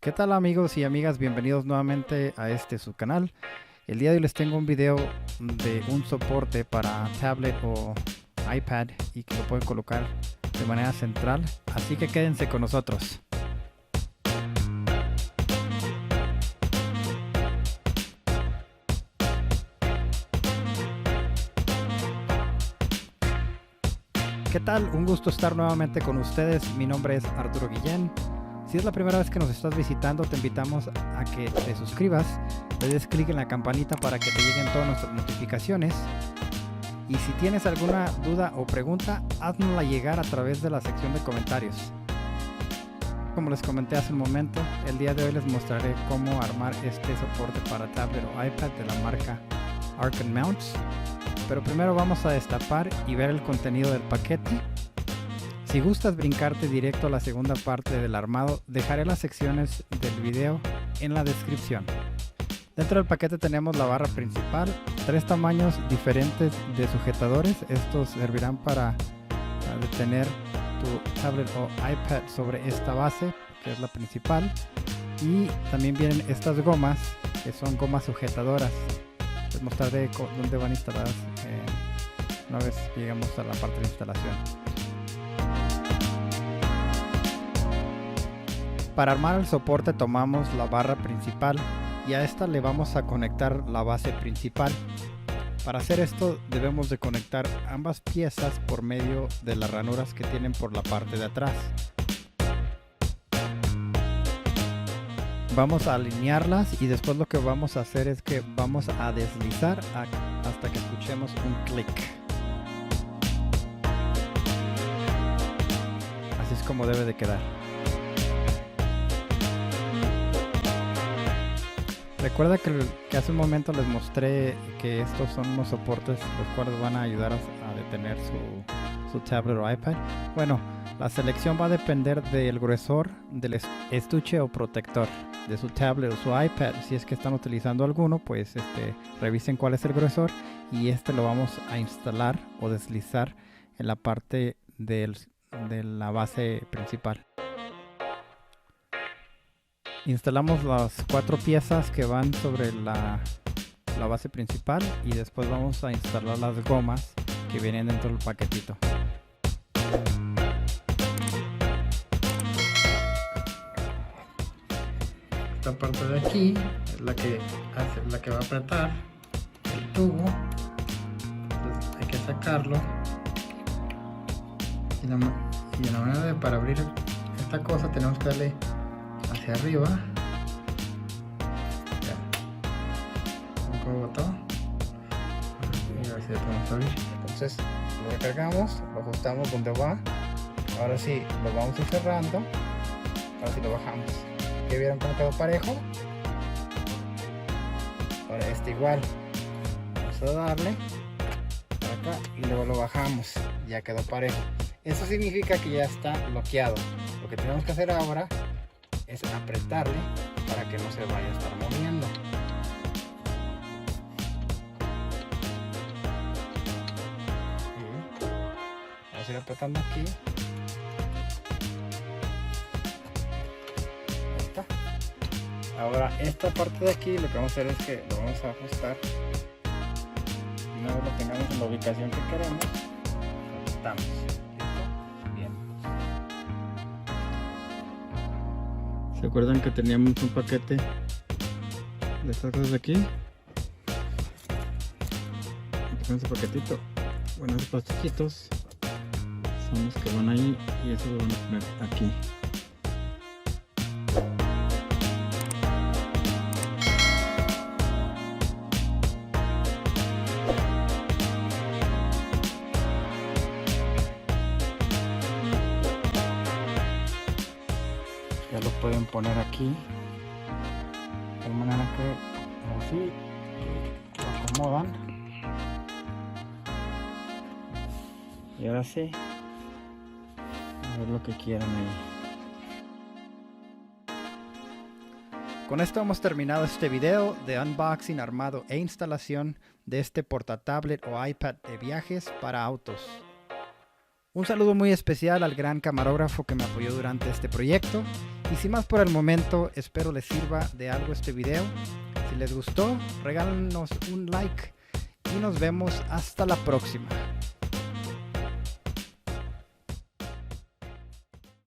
¿Qué tal amigos y amigas? Bienvenidos nuevamente a su canal. El día de hoy les tengo un video de un soporte para tablet o iPad y que lo pueden colocar de manera central, así que quédense con nosotros. ¿Qué tal? Un gusto estar nuevamente con ustedes. Mi nombre es Arturo Guillén. Si es la primera vez que nos estás visitando, te invitamos a que te suscribas, le des clic en la campanita para que te lleguen todas nuestras notificaciones. Y si tienes alguna duda o pregunta, háznosla llegar a través de la sección de comentarios. Como les comenté hace un momento, el día de hoy les mostraré cómo armar este soporte para tablet o iPad de la marca Arc & Mounts. Pero primero vamos a destapar y ver el contenido del paquete. Si gustas brincarte directo a la segunda parte del armado, dejaré las secciones del video en la descripción. Dentro del paquete tenemos la barra principal, 3 tamaños diferentes de sujetadores. Estos servirán para detener tu tablet o iPad sobre esta base, que es la principal. Y también vienen estas gomas, que son gomas sujetadoras. Les mostraré dónde van instaladas una vez lleguemos a la parte de instalación. Para armar el soporte tomamos la barra principal y a esta le vamos a conectar la base principal. Para hacer esto debemos de conectar ambas piezas por medio de las ranuras que tienen por la parte de atrás. Vamos a alinearlas y después lo que vamos a hacer es que vamos a deslizar hasta que escuchemos un clic. Así es como debe de quedar. Recuerda que hace un momento les mostré que estos son unos soportes los cuales van a ayudar a detener su tablet o iPad. Bueno, la selección va a depender del gruesor del estuche o protector de su tablet o su iPad. Si es que están utilizando alguno, pues revisen cuál es el gruesor y lo vamos a instalar o deslizar en la parte de la base principal. Instalamos las 4 piezas que van sobre la base principal y después vamos a instalar las gomas que vienen dentro del paquetito. Esta parte de aquí es la que va a apretar el tubo. Entonces hay que sacarlo y la manera para abrir esta cosa tenemos que darle hacia arriba, un botón y a ver si lo podemos abrir. Entonces lo recargamos, lo ajustamos donde va. Ahora sí lo vamos a ir cerrando. Ahora sí lo bajamos. ¿Ya vieron cómo quedó parejo? Ahora igual vamos a darle para acá y luego lo bajamos. Ya quedó parejo. Eso significa que ya está bloqueado. Lo que tenemos que hacer ahora es apretarle para que no se vaya a estar moviendo. Vamos a ir apretando aquí. Ahí está. Ahora esta parte de aquí lo que vamos a hacer es que lo vamos a ajustar. Y una vez lo tengamos en la ubicación que queremos, lo ajustamos. ¿Se acuerdan que teníamos un paquete de estas cosas de aquí? Con ese paquetito, bueno, esos plastiquitos son los que van ahí y eso lo van a poner aquí. Ya lo pueden poner aquí de manera que así lo acomodan y ahora sí a ver lo que quieran ahí. Con esto hemos terminado este video de unboxing, armado e instalación de este portatablet o iPad de viajes para autos. Un saludo muy especial al gran camarógrafo que me apoyó durante este proyecto Y sin más por el momento, espero les sirva de algo este video. Si les gustó, regálenos un like y nos vemos hasta la próxima.